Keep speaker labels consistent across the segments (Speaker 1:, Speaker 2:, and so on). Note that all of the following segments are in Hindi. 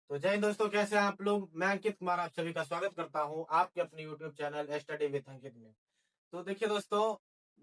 Speaker 1: तो जय हिंद दोस्तों, कैसे हैं आप लोग। मैं अंकित कुमार आप सभी का स्वागत करता हूं आपके अपने यूट्यूब चैनल स्टडी विद अंकित में। तो देखिए दोस्तों,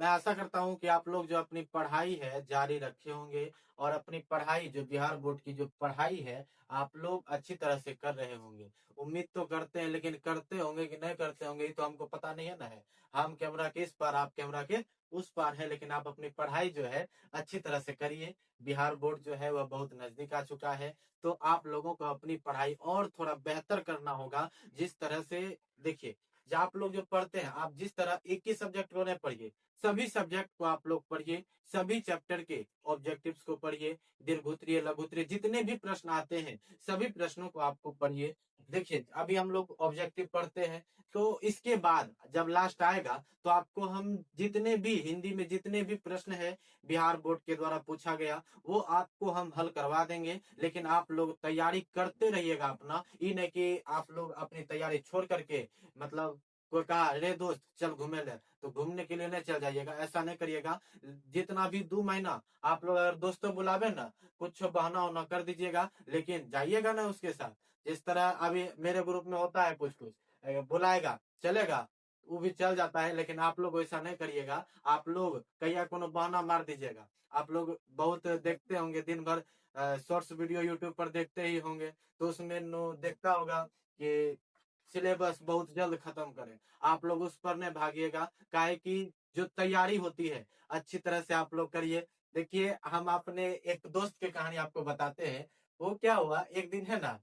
Speaker 1: मैं आशा करता हूं कि आप लोग जो अपनी पढ़ाई है जारी रखे होंगे और अपनी पढ़ाई जो बिहार बोर्ड की जो पढ़ाई है आप लोग अच्छी तरह से कर रहे होंगे। उम्मीद तो करते हैं, लेकिन करते होंगे कि नहीं करते होंगे ये तो हमको पता नहीं है ना है। हम कैमरा के इस पार, आप कैमरा के उस पार है, लेकिन आप अपनी पढ़ाई जो है अच्छी तरह से करिए। बिहार बोर्ड जो है वह बहुत नजदीक आ चुका है, तो आप लोगों को अपनी पढ़ाई और थोड़ा बेहतर करना होगा। जिस तरह से देखिए, जो आप लोग जो पढ़ते हैं, आप जिस तरह एक ही सब्जेक्ट को नहीं पढ़िए, सभी सब्जेक्ट को आप लोग पढ़िए। सभी चैप्टर के ऑब्जेक्टिव्स को पढ़िए। दीर्घोत्तरीय, लघुत्तरीय जितने भी प्रश्न आते हैं सभी प्रश्नों को आपको पढ़िए। देखिए, अभी हम लोग ऑब्जेक्टिव पढ़ते हैं, तो इसके बाद जब लास्ट आएगा तो आपको हम जितने भी हिंदी में जितने भी प्रश्न है बिहार बोर्ड के द्वारा पूछा गया वो आपको हम हल करवा देंगे। लेकिन आप लोग तैयारी करते रहिएगा अपना, ये नहीं कि आप लोग अपनी तैयारी छोड़ करके, मतलब कोई कहा रे दोस्त चल घूमे ले तो घूमने के लिए नहीं चल जाइएगा, ऐसा नहीं करिएगा। जितना भी 2 महीना आप लोग अगर दोस्तों बुलावे ना, कुछ बहाना उना कर दीजिएगा, लेकिन जाइएगा ना उसके साथ। जिस तरह अभी मेरे ग्रुप में होता है, कुछ कुछ बुलाएगा चलेगा, वो भी चल जाता है, लेकिन आप लोग वैसा नहीं करिएगा। आप लोग कहीं कोनो बहाना मार दीजिएगा। आप लोग बहुत देखते होंगे दिन भर शॉर्ट्स वीडियो यूट्यूब पर देखते ही होंगे, तो उसमें नो देखता होगा कि सिलेबस बहुत जल्द खत्म करें। आप लोग उस पर नहीं भागिएगा, काहे कि जो तैयारी होती है अच्छी तरह से आप लोग करिए। देखिए, हम अपने एक दोस्त की कहानी आपको बताते हैं। वो क्या हुआ, एक दिन है ना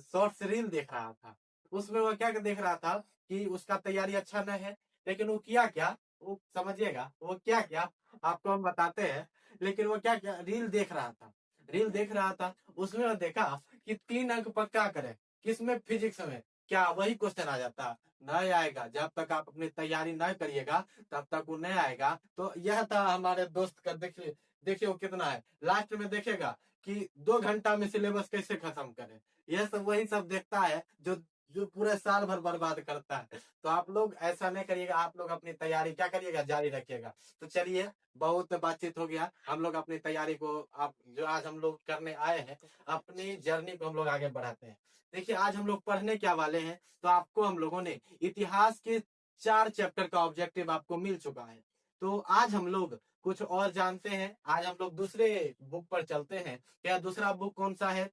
Speaker 1: शॉर्ट्स रील देख रहा था। उसमें वो क्या देख रहा था कि उसका तैयारी अच्छा नहीं है, लेकिन वो किया क्या, वो समझिएगा वो क्या क्या, आपको हम बताते हैं। लेकिन वो क्या क्या रील देख रहा था, रील देख रहा था। उसमें वो देखा कि 3 अंक पक्का करे, किसमें, फिजिक्स में। क्या वही क्वेश्चन आ जाता, नहीं आएगा। जब तक आप अपनी तैयारी नहीं करिएगा तब तक वो नहीं आएगा। तो यह था हमारे दोस्त का। देखिए देखिए वो कितना है, लास्ट में देखेगा कि 2 घंटा में सिलेबस कैसे खत्म करें। यह सब वही सब देखता है जो जो पूरे साल भर बर्बाद करता है। तो आप लोग ऐसा नहीं करिएगा, आप लोग अपनी तैयारी क्या करिएगा, जारी रखिएगा। तो चलिए, बहुत बातचीत हो गया, हम लोग अपनी तैयारी को, आप जो आज हम लोग करने आए हैं, अपनी जर्नी को हम लोग आगे बढ़ाते हैं। देखिए, आज हम लोग पढ़ने क्या वाले हैं, तो आपको हम लोगों ने इतिहास के 4 चैप्टर का ऑब्जेक्टिव आपको मिल चुका है। तो आज हम लोग कुछ और जानते हैं, आज हम लोग दूसरे बुक पर चलते हैं। क्या दूसरा बुक कौन सा है,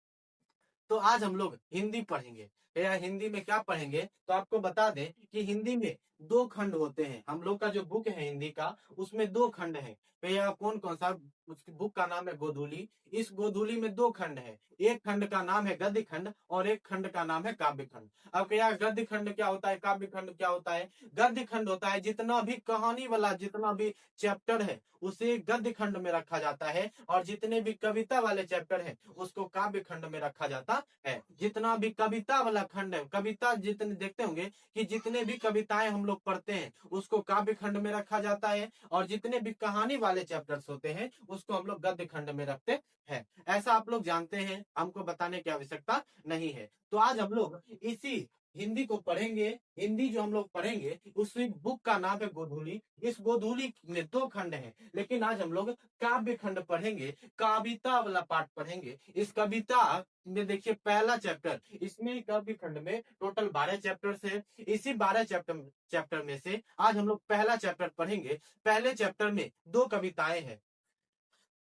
Speaker 1: तो आज हम लोग हिंदी पढ़ेंगे। या हिंदी में क्या पढ़ेंगे, तो आपको बता दें कि हिंदी में 2 खंड होते हैं। हम लोग का जो बुक है हिंदी का, उसमें 2 खंड है। भैया कौन कौन सा, उसकी बुक का नाम है गोधूली। इस गोधूली में 2 खंड है। एक खंड का नाम है गद्य खंड और एक खंड का नाम है काव्य खंड। अब क्या गद्य खंड क्या होता है, काव्य खंड क्या होता है। गद्य खंड होता है जितना भी कहानी वाला जितना भी चैप्टर है उसे गद्य खंड में रखा जाता है, और जितने भी कविता वाले चैप्टर है उसको काव्य खंड में रखा जाता है। जितना भी कविता वाला खंड है, कविता जितने देखते होंगे कि जितने भी कविताएं हम लोग पढ़ते हैं उसको काव्य खंड में रखा जाता है, और जितने भी कहानी वाले चैप्टर्स होते हैं उसको हम लोग गद्य खंड में रखते हैं। ऐसा आप लोग जानते हैं, हमको बताने की आवश्यकता नहीं है। तो आज हम लोग इसी हिंदी को पढ़ेंगे। हिंदी जो हम लोग पढ़ेंगे उसी बुक का नाम है गोधूली। इस गोधूली में 2 खंड हैं, लेकिन आज हम लोग काव्य खंड पढ़ेंगे, कविता वाला पार्ट पढ़ेंगे। इस कविता में देखिए पहला चैप्टर, इसमें काव्य खंड में टोटल 12 चैप्टर है। इसी 12 चैप्टर में से आज हम लोग पहला चैप्टर पढ़ेंगे। पहले चैप्टर में 2 कविताएं हैं।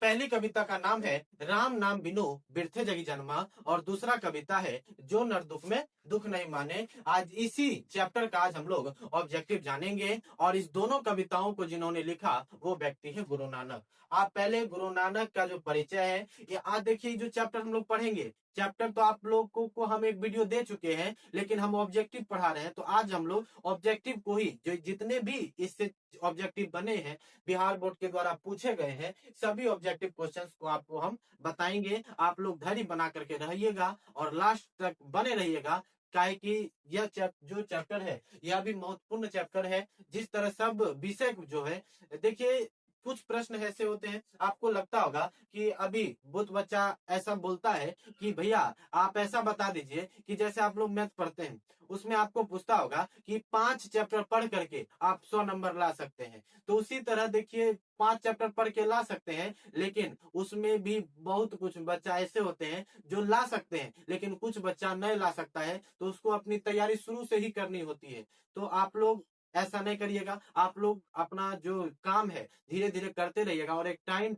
Speaker 1: पहली कविता का नाम है राम नाम बिनु बिरथे जगी जन्मा, और दूसरा कविता है जो नर दुख में दुख नहीं माने। आज इसी चैप्टर का आज हम लोग ऑब्जेक्टिव जानेंगे, और इस दोनों कविताओं को जिन्होंने लिखा वो व्यक्ति है गुरु नानक। आप पहले गुरु नानक का जो परिचय है, ये आज देखिए जो चैप्टर हम लोग पढ़ेंगे, चैप्टर तो आप लोगों को हम एक वीडियो दे चुके हैं, लेकिन हम ऑब्जेक्टिव पढ़ा रहे हैं। तो आज हम लोग ऑब्जेक्टिव को ही, जो जितने भी इससे ऑब्जेक्टिव बने हैं बिहार बोर्ड के द्वारा पूछे गए हैं, सभी ऑब्जेक्टिव क्वेश्चंस को आपको हम बताएंगे। आप लोग धैर्य बना करके रहिएगा और लास्ट तक बने रहिएगा, काहे कि यह जो चैप्टर है यह भी महत्वपूर्ण चैप्टर है। जिस तरह सब विषय जो है, देखिए कुछ प्रश्न ऐसे होते हैं, आपको लगता होगा कि अभी बहुत बच्चा ऐसा बोलता है कि भैया आप ऐसा बता दीजिए कि जैसे आप लोग मैथ पढ़ते हैं, उसमें आपको पूछता होगा कि 5 चैप्टर पढ़ करके आप 100 नंबर ला सकते हैं। तो उसी तरह देखिए 5 चैप्टर पढ़ के ला सकते हैं, लेकिन उसमें भी बहुत कुछ बच्चा ऐसे होते हैं जो ला सकते हैं, लेकिन कुछ बच्चा नहीं ला सकता है, तो उसको अपनी तैयारी शुरू से ही करनी होती है। तो आप लोग ऐसा नहीं करिएगा, आप लोग अपना जो काम है धीरे धीरे करते रहिएगा, और एक टाइम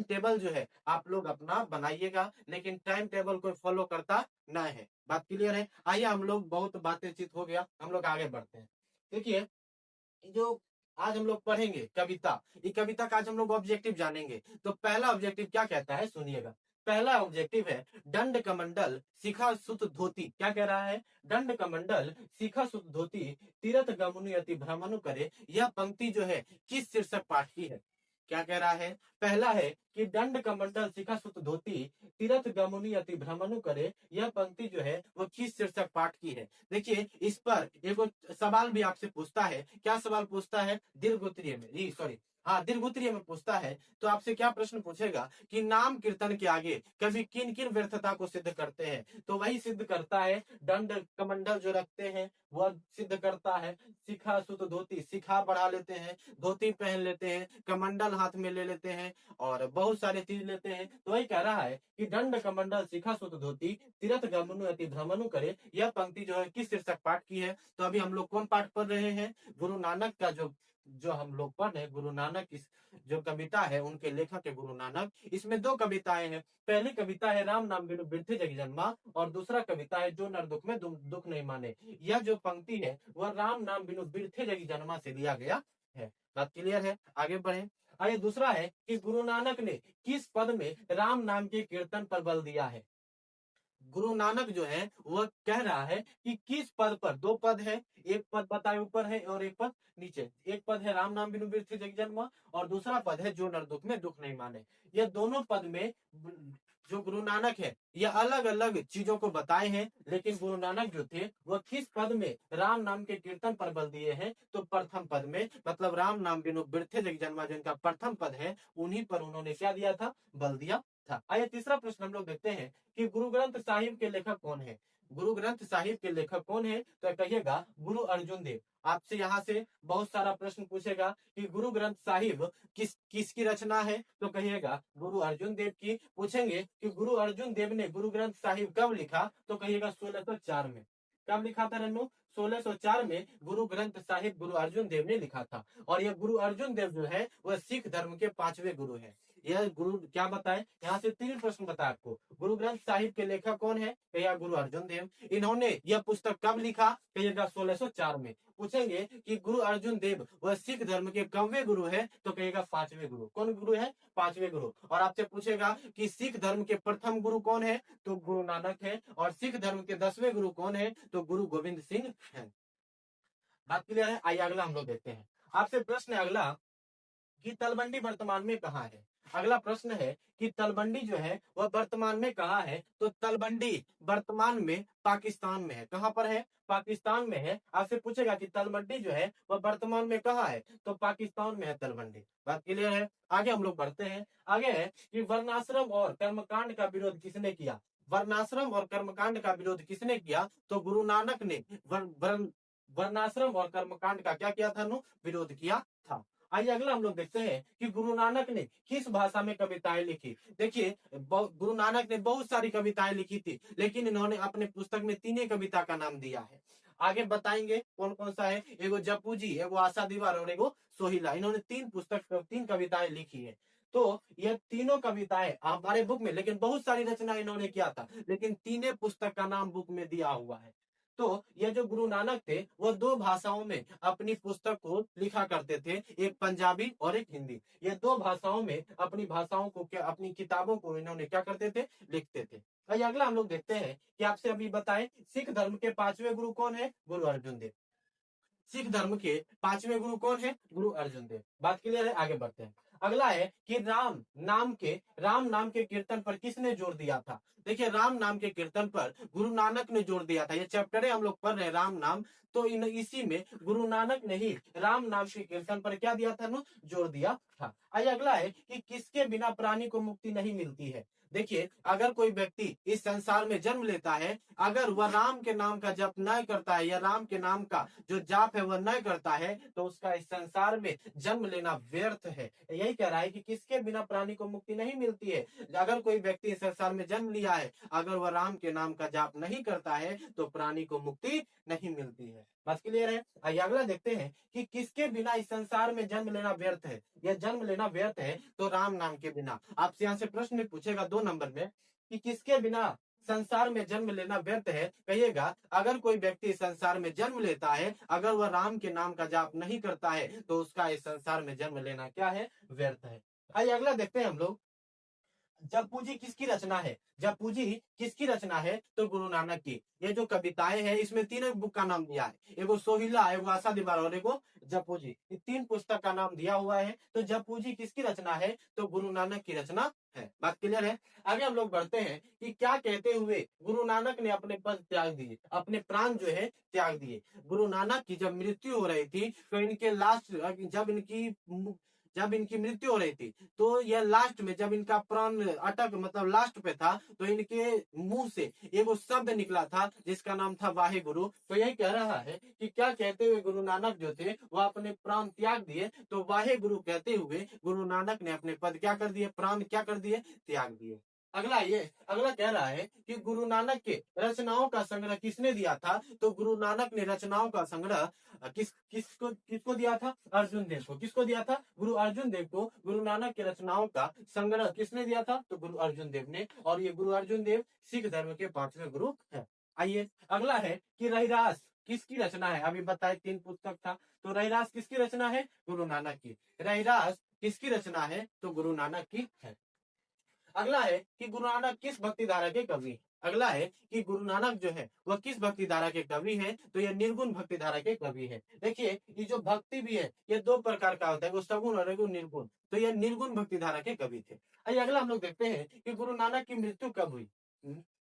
Speaker 1: टेबल जो है आप लोग अपना बनाइएगा, लेकिन टाइम टेबल कोई फॉलो करता नहीं है। बात क्लियर है? आइए, हम लोग बहुत बातें चित हो गया, हम लोग आगे बढ़ते हैं। देखिए, जो आज हम लोग पढ़ेंगे कविता, ये कविता का आज हम लोग ऑब्जेक्टिव जानेंगे। तो पहला ऑब्जेक्टिव क्या कहता है, सुनिएगा। पहला ऑब्जेक्टिव है दंड कमंडल शिखा सुत धोती। क्या कह रहा है? दंड कमंडल शिखा सुत धोती तीरथ गमनु अति भ्रमणु करे। यह पंक्ति जो है किस शीर्षक पाठ की है? क्या कह रहा है? पहला है कि दंड कमंडल शिखा सुत धोती तीरथ गमनी अति भ्रमणु करे। यह पंक्ति जो है वो किस शीर्षक पाठ की है? देखिए, इस पर एक सवाल भी आपसे पूछता है। क्या सवाल पूछता है? दीर्घ उत्तरीय में, जी सॉरी, हाँ, दीर्घ उत्तरीय में पूछता है। तो आपसे क्या प्रश्न पूछेगा कि नाम कीर्तन के आगे कभी किन किन व्यर्थता को सिद्ध करते हैं? तो वही सिद्ध करता है, दंड कमंडल जो रखते हैं वह सिद्ध करता है। शिखा सुत धोती, शिखा बढ़ा लेते हैं, धोती पहन लेते हैं, कमंडल हाथ में ले लेते हैं, और बहुत सारे चीज लेते हैं। तो वही कह रहा है कि दंड कमंडल शिखा सुत धोती तीर्थ गमनु अति भ्रमणु करे। यह पंक्ति जो है किस शीर्षक पाठ की है? तो अभी हम लोग कौन पाठ पढ़ रहे हैं? गुरु नानक का जो जो हम लोग पढ़ रहे हैं, गुरु नानक की जो कविता है, उनके लेखक है गुरु नानक। इसमें दो कविताएं हैं। पहली कविता है राम नाम बिनु बिरथे जग जन्मा, और दूसरा कविता है जो नर दुख में दुख नहीं माने। यह जो पंक्ति है वह राम नाम बिनु बिरथे जग जन्मा से लिया गया है। बात क्लियर है? आगे बढ़े। आइए, दूसरा है कि गुरु नानक ने किस पद में राम नाम के कीर्तन पर बल दिया है? गुरु नानक जो है वह कह रहा है कि किस पद पर, दो पद है, एक पद बताए ऊपर है और एक पद नीचे। एक पद है राम नाम बिनु बिरथि जग जन्मा, और दूसरा पद है जो नर दुख में दुख नहीं माने। यह दोनों पद में जो गुरु नानक है यह अलग अलग चीजों को बताए हैं, लेकिन गुरु नानक जो थे वह किस पद में राम नाम के कीर्तन पर बल दिए हैं? तो प्रथम पद में, मतलब राम नाम बिनु बिरथे जग जन्मा जिनका प्रथम पद है, उन्हीं पर उन्होंने क्या दिया था? बल दिया था। आइए, तीसरा प्रश्न हम लोग देखते हैं कि गुरु ग्रंथ साहिब के लेखक कौन है? गुरु ग्रंथ साहिब के लेखक कौन है? तो कहिएगा गुरु अर्जुन देव। आपसे यहाँ से बहुत सारा प्रश्न पूछेगा कि गुरु ग्रंथ साहिब किसकी रचना है? तो कहिएगा गुरु अर्जुन देव की। पूछेंगे कि गुरु अर्जुन देव ने गुरु ग्रंथ साहिब कब लिखा? तो कहिएगा 1604 में। कब लिखा था रन्नू? 1604 में गुरु ग्रंथ साहिब गुरु अर्जुन देव ने लिखा था। और यह गुरु अर्जुन देव जो है वह सिख धर्म के 5वें गुरु है। यह गुरु क्या बताए? यहाँ से 3 प्रश्न बताए आपको। गुरु ग्रंथ साहिब के लेखक कौन है? कहिएगा गुरु अर्जुन देव। इन्होंने यह पुस्तक कब लिखा? कहिएगा 1604 में। पूछेंगे कि गुरु अर्जुन देव वह सिख धर्म के कौवे गुरु है? तो कहिएगा 5वें गुरु। कौन गुरु है? 5वें गुरु। और आपसे पूछेगा कि सिख धर्म के प्रथम गुरु कौन है? तो गुरु नानक है। और सिख धर्म के 10वें गुरु कौन है? तो गुरु गोविंद सिंह है। बात क्लियर है? आइए अगला हम लोग देखते हैं। आपसे प्रश्न है अगला कि तलवंडी वर्तमान में कहाँ है? अगला प्रश्न है कि तलवंडी जो है वह वर्तमान में कहाँ है? तो तलवंडी वर्तमान में पाकिस्तान में है। कहाँ पर है? पाकिस्तान में है। आपसे पूछेगा कि तलवंडी जो है वह वर्तमान में कहाँ है? तो पाकिस्तान में है तलवंडी। बात क्लियर है? आगे हम लोग बढ़ते हैं। आगे है कि वर्णाश्रम और कर्मकांड का विरोध किसने किया? वर्णाश्रम और कर्मकांड का विरोध किसने किया? तो गुरु नानक ने वर्णाश्रम और कर्मकांड का क्या किया था? विरोध किया था। आइए अगला हम लोग देखते हैं कि गुरु नानक ने किस भाषा में कविताएं लिखी। देखिए, गुरु नानक ने बहुत सारी कविताएं लिखी थी, लेकिन इन्होंने अपने पुस्तक में 3 कविता का नाम दिया है। आगे बताएंगे कौन कौन सा है। एगो जप्पू जी, एगो आशा दीवार और एगो सोहिला। इन्होंने 3 कविताएं लिखी है। तो यह तीनों कविताएं हमारे बुक में, लेकिन बहुत सारी रचना इन्होंने किया था, लेकिन 3 पुस्तक का नाम बुक में दिया हुआ है। तो ये जो गुरु नानक थे वो 2 भाषाओं में अपनी पुस्तक को लिखा करते थे, एक पंजाबी और एक हिंदी। ये 2 भाषाओं में अपनी भाषाओं को अपनी किताबों को इन्होंने क्या करते थे? लिखते थे। आइए अगला हम लोग देखते हैं कि आपसे अभी बताएं सिख धर्म के 5वें गुरु कौन है? गुरु अर्जुन देव। सिख धर्म के 5वें गुरु कौन है? गुरु अर्जुन देव। बात क्लियर है? आगे बढ़ते हैं। अगला है कि राम नाम के कीर्तन पर किसने जोर दिया था। देखिए राम नाम के कीर्तन पर गुरु नानक ने जोर दिया था। ये चैप्टर है हम लोग पढ़ रहे हैं राम नाम, तो इसी में गुरु नानक ने ही राम नाम के कीर्तन पर क्या दिया था नो, जोर दिया था। आइए अगला है कि किसके बिना प्राणी को मुक्ति नहीं मिलती है। देखिए अगर कोई व्यक्ति इस संसार में जन्म लेता है, अगर वह राम के नाम का जप न करता है या राम के नाम का जो जाप है वह न करता है, तो उसका इस संसार में जन्म लेना व्यर्थ है। यही कह रहा है कि किसके बिना प्राणी को मुक्ति नहीं मिलती है। अगर कोई व्यक्ति इस संसार में जन्म लिया है, अगर वह राम के नाम का जाप नहीं करता है, तो प्राणी को मुक्ति नहीं मिलती है। बात क्लियर है। आइए अगला देखते हैं कि किसके बिना इस संसार में जन्म लेना व्यर्थ है। यह जन्म लेना व्यर्थ है तो राम नाम के बिना। आपसे यहाँ से प्रश्न पूछेगा 2 नंबर में कि किसके बिना संसार में जन्म लेना व्यर्थ है, कहिएगा अगर कोई व्यक्ति संसार में जन्म लेता है, अगर वह राम के नाम का जाप नहीं करता है, तो उसका इस संसार में जन्म लेना क्या है, व्यर्थ है। आइए अगला देखते हैं हम लोग, जब पूंजी किसकी रचना है। जब पूंजी किसकी रचना है, तो गुरु नानक की। ये जो कविताएं हैं इसमें तीनों बुक का नाम दिया है, एगो सोहिला, एगो आशा दीवार और एगो जपूजी। ये 3 पुस्तक का नाम दिया हुआ है। तो जपूजी किसकी रचना है, तो गुरु नानक की रचना है। बात क्लियर है। आगे हम लोग बढ़ते हैं कि क्या कहते हुए गुरु नानक ने अपने पद त्याग दिए, अपने प्राण जो है त्याग दिए। गुरु नानक की जब मृत्यु हो रही थी, तो इनके लास्ट जब इनकी मृत्यु हो रही थी, तो यह लास्ट में जब इनका प्राण अटक मतलब लास्ट पे था, तो इनके मुंह से एगो शब्द निकला था जिसका नाम था वाहे गुरु। तो यही कह रहा है कि क्या कहते हुए गुरु नानक जो थे वह अपने प्राण त्याग दिए, तो वाहे गुरु कहते हुए गुरु नानक ने अपने पद क्या कर दिए, प्राण क्या कर दिए, त्याग दिए। अगला कह रहा है कि गुरु नानक के रचनाओं का संग्रह किसने दिया था, तो गुरु नानक ने रचनाओं का संग्रह किसको दिया था, अर्जुन देव को। किसको दिया था, गुरु अर्जुन देव को। गुरु नानक के रचनाओं का संग्रह किसने दिया था, तो गुरु अर्जुन देव ने। और ये गुरु अर्जुन देव सिख धर्म के 5वें गुरु है। आइए अगला है कि रहिरास किसकी रचना है। अभी बताए 3 पुस्तक था, तो रहिरास किसकी रचना है, गुरु नानक की। रहिरास किसकी रचना है, तो गुरु नानक की है। अगला है कि गुरु नानक किस भक्ति धारा के कवि। अगला है कि गुरु नानक जो है वह किस भक्ति धारा के कवि है, तो यह निर्गुण भक्ति धारा के कवि है। देखिए ये जो भक्ति भी है ये 2 प्रकार का होता है, वो सगुण और एगो निर्गुण। तो यह निर्गुण भक्ति धारा के कवि थे। आइए अगला हम लोग देखते हैं कि गुरु नानक की मृत्यु कब हुई।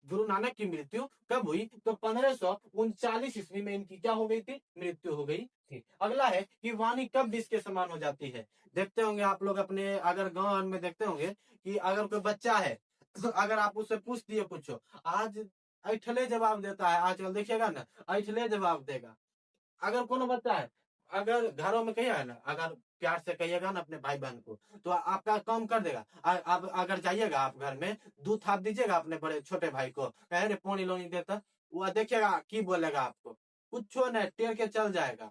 Speaker 1: गुरु नानक की मृत्यु कब हुई, तो 1539 ईस्वी में इनकी क्या हो गई थी, मृत्यु हो गई थी। अगला है कि वाणी कब विष के समान हो जाती है। देखते होंगे आप लोग अपने अगर गांव में देखते होंगे कि अगर कोई बच्चा है, तो अगर आप उससे पूछ दिए कुछ, आज ऐठले जवाब देता है। आजकल देखिएगा ना, ऐठले जवाब देगा। अगर कोनो बच्चा है, अगर घरों में कहिएगा ना, अगर प्यार से कहिएगा ना अपने भाई बहन को, तो आपका काम कर देगा। आप अगर जाइएगा आप घर में, दूध हाथ दीजिएगा अपने बड़े छोटे भाई को, कहे रे पानी लो नहीं देता, वो देखिएगा की बोलेगा आपको, कुछ नहीं टेर के चल जाएगा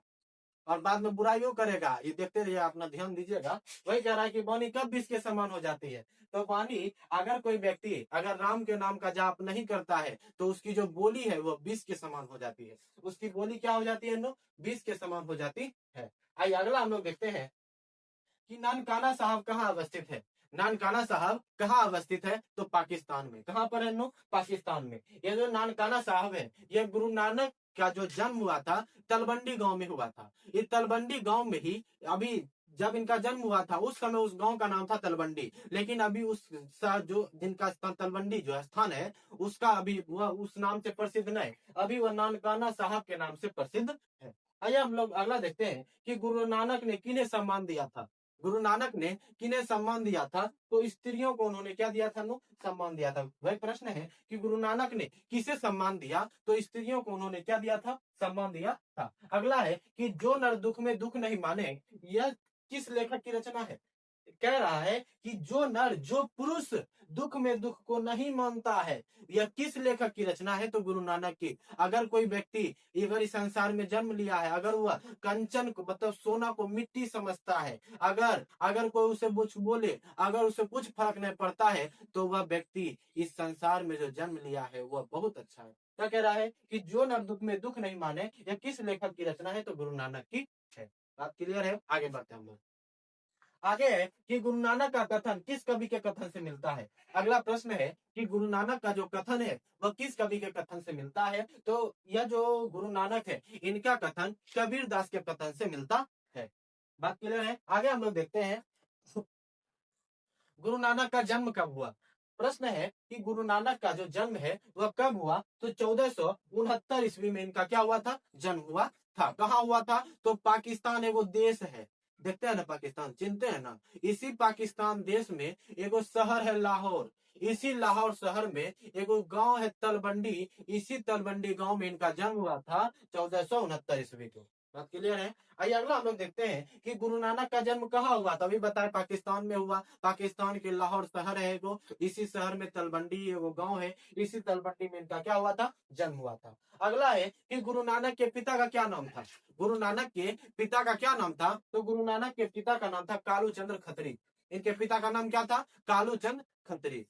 Speaker 1: और बाद में बुराइयों करेगा। ये देखते रहिए, अपना ध्यान दीजिएगा। वही कह रहा है कि वाणी कब विष के समान हो जाती है, तो वाणी अगर कोई व्यक्ति अगर राम के नाम का जाप नहीं करता है, तो उसकी जो बोली है वो विष के समान हो जाती है। उसकी बोली क्या हो जाती है नो, विष के समान हो जाती है। आइए अगला हम लोग देखते हैं कि नानकाना साहब कहाँ अवस्थित है। नानकाना साहब कहाँ अवस्थित है, तो पाकिस्तान में। कहाँ पर है नो, पाकिस्तान में। ये जो नानकाना साहब है, ये गुरु नानक का जो जन्म हुआ था तलबंडी गांव में हुआ था। ये तलबंडी गांव में ही अभी जब इनका जन्म हुआ था उस समय उस गांव का नाम था तलबंडी, लेकिन अभी जो जिनका स्थान तलबंडी जो है स्थान है, उसका अभी वह उस नाम से प्रसिद्ध नहीं, अभी वह नानकाना साहब के नाम से प्रसिद्ध है। आइए हम लोग अगला देखते हैं कि गुरु नानक ने किन्हें सम्मान दिया था। गुरु नानक ने किन्हें सम्मान दिया था, तो स्त्रियों को उन्होंने क्या दिया था नो, सम्मान दिया था। वही प्रश्न है कि गुरु नानक ने किसे सम्मान दिया, तो स्त्रियों को उन्होंने क्या दिया था, सम्मान दिया था। अगला है कि जो नर दुख में दुख नहीं माने, यह किस लेखक की रचना है। कह रहा है कि जो नर जो पुरुष दुख में दुख को नहीं मानता है, यह किस लेखक की रचना है, तो गुरु नानक की। अगर कोई व्यक्ति अगर इस संसार में जन्म लिया है, अगर वह कंचन को मतलब सोना को मिट्टी समझता है, अगर अगर कोई उसे कुछ बोले, अगर उसे कुछ फर्क नहीं पड़ता है, तो वह व्यक्ति इस संसार में जो जन्म लिया है वह बहुत अच्छा है। क्या कह रहा है कि जो नर दुख में दुख नहीं माने, यह किस लेखक की रचना है, तो गुरु नानक की है। बात क्लियर है। आगे बढ़ते हैं हम लोग। आगे है कि गुरु नानक का कथन किस कवि के कथन से मिलता है। अगला प्रश्न है कि गुरु नानक का जो कथन है वह किस कवि के कथन से मिलता है, तो यह जो गुरु नानक है इनका कथन कबीर दास के कथन से मिलता है। बात क्लियर है। आगे हम लोग देखते हैं गुरु नानक का जन्म कब हुआ? प्रश्न है कि गुरु नानक का जो जन्म है वह कब हुआ? तो 1469 ईस्वी में इनका क्या हुआ था? जन्म हुआ था। कहाँ हुआ था? तो पाकिस्तान एगो देश है, देखते हैं ना पाकिस्तान, चिनते हैं ना? इसी पाकिस्तान देश में एगो शहर है लाहौर। इसी लाहौर शहर में एगो गांव है तलबंडी। इसी तलबंडी गांव में इनका जन्म हुआ था 1469 ईस्वी को। बात क्लियर है? आइए अगला हम लोग देखते हैं कि गुरु नानक का जन्म कहाँ हुआ था। अभी बताए पाकिस्तान में हुआ। पाकिस्तान के लाहौर शहर है एगो, इसी शहर में तलबंडी एगो गांव है। इसी तलबंडी में इनका क्या हुआ था? जन्म हुआ था। अगला है कि गुरु नानक के पिता का क्या नाम था? गुरु नानक के पिता का क्या नाम था? तो गुरु नानक के पिता का नाम था कालू चंद्र खत्री। इनके पिता का नाम क्या था? कालू चंद्र खत्री।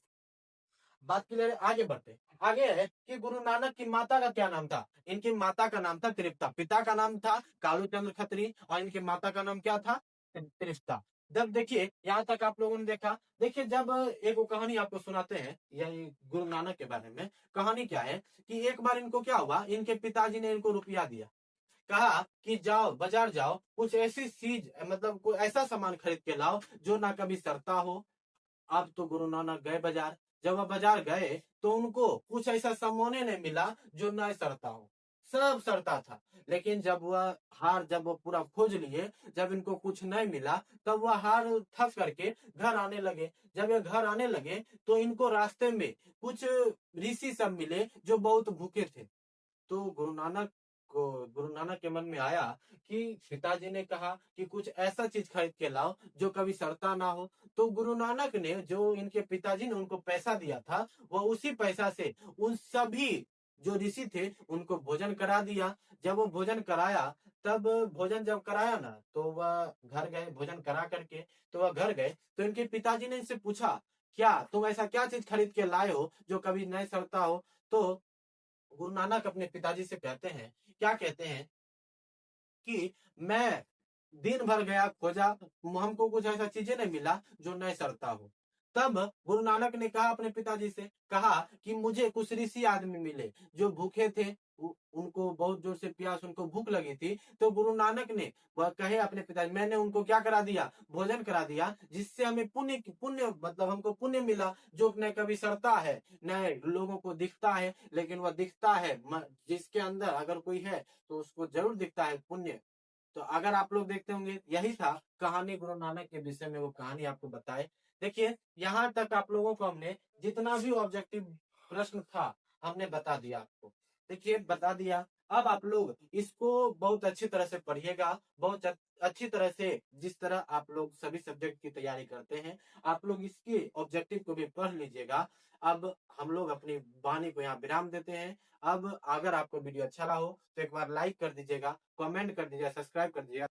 Speaker 1: बात क्लियर है? आगे बढ़ते। आगे है कि गुरु नानक की माता का क्या नाम था? इनकी माता का नाम था तृप्ता। पिता का नाम था कालू चंद्र खत्री और इनकी माता का नाम क्या था? तृप्ता। जब देखिए यहाँ तक आप लोगों ने देखा, देखिए जब एक वो कहानी आपको सुनाते हैं यही गुरु नानक के बारे में। कहानी क्या है कि एक बार इनको क्या हुआ, इनके पिताजी ने इनको रुपया दिया, कहा कि जाओ बाजार जाओ, कुछ ऐसी चीज मतलब कोई ऐसा सामान खरीद के लाओ जो ना कभी सड़ता हो। अब तो गुरु नानक गए बाजार। जब वह बाजार गए तो उनको कुछ ऐसा सामान नहीं मिला जो न सड़ता हो, सब सड़ता था। लेकिन जब वह हार, जब वो पूरा खोज लिए, जब इनको कुछ नहीं मिला, तब वह हार थक करके घर आने लगे। जब ये घर आने लगे तो इनको रास्ते में कुछ ऋषि सब मिले जो बहुत भूखे थे। तो गुरु नानक के मन में आया कि पिताजी ने कहा कि कुछ ऐसा चीज खरीद के लाओ जो कभी सड़ता ना हो। तो गुरु नानक ने, जो इनके पिताजी ने उनको पैसा दिया था, वह उसी पैसा से उन सभी जो ऋषि थे उनको भोजन करा दिया। जब वो भोजन कराया, तब भोजन जब कराया ना तो वह घर गए भोजन करा करके। तो वह घर गए तो इनके पिताजी ने इनसे पूछा, क्या तुम ऐसा क्या चीज खरीद के लाए हो जो कभी नहीं सड़ता हो? तो गुरु नानक अपने पिताजी से कहते हैं, क्या कहते हैं कि मैं दिन भर गया खोजा, हमको कुछ ऐसा चीजें नहीं मिला जो नहीं सड़ता हो। तब गुरु नानक ने कहा अपने पिताजी से, कहा कि मुझे कुछ ऋषि आदमी मिले जो भूखे थे, उनको बहुत जोर से प्यास, उनको भूख लगी थी। तो गुरु नानक ने वह कहे अपने पिताजी, मैंने उनको क्या करा दिया? भोजन करा दिया, जिससे हमें पुण्य पुण्य मतलब हमको पुण्य मिला जो न कभी सड़ता है न लोगों को दिखता है, लेकिन वह दिखता है जिसके अंदर अगर कोई है तो उसको जरूर दिखता है पुण्य। तो अगर आप लोग देखते होंगे, यही था कहानी गुरु नानक के विषय में, वो कहानी आपको बताए। देखिए यहाँ तक आप लोगों को हमने जितना भी ऑब्जेक्टिव प्रश्न था हमने बता दिया आपको। देखिए बता दिया। अब आप लोग इसको बहुत अच्छी तरह से पढ़िएगा, बहुत अच्छी तरह से, जिस तरह आप लोग सभी सब्जेक्ट की तैयारी करते हैं, आप लोग इसके ऑब्जेक्टिव को भी पढ़ लीजिएगा। अब हम लोग अपनी वाणी को यहाँ विराम देते हैं। अब अगर आपको वीडियो अच्छा लगा हो तो एक बार लाइक कर दीजिएगा, कमेंट कर दीजिएगा, सब्सक्राइब कर दीजिएगा।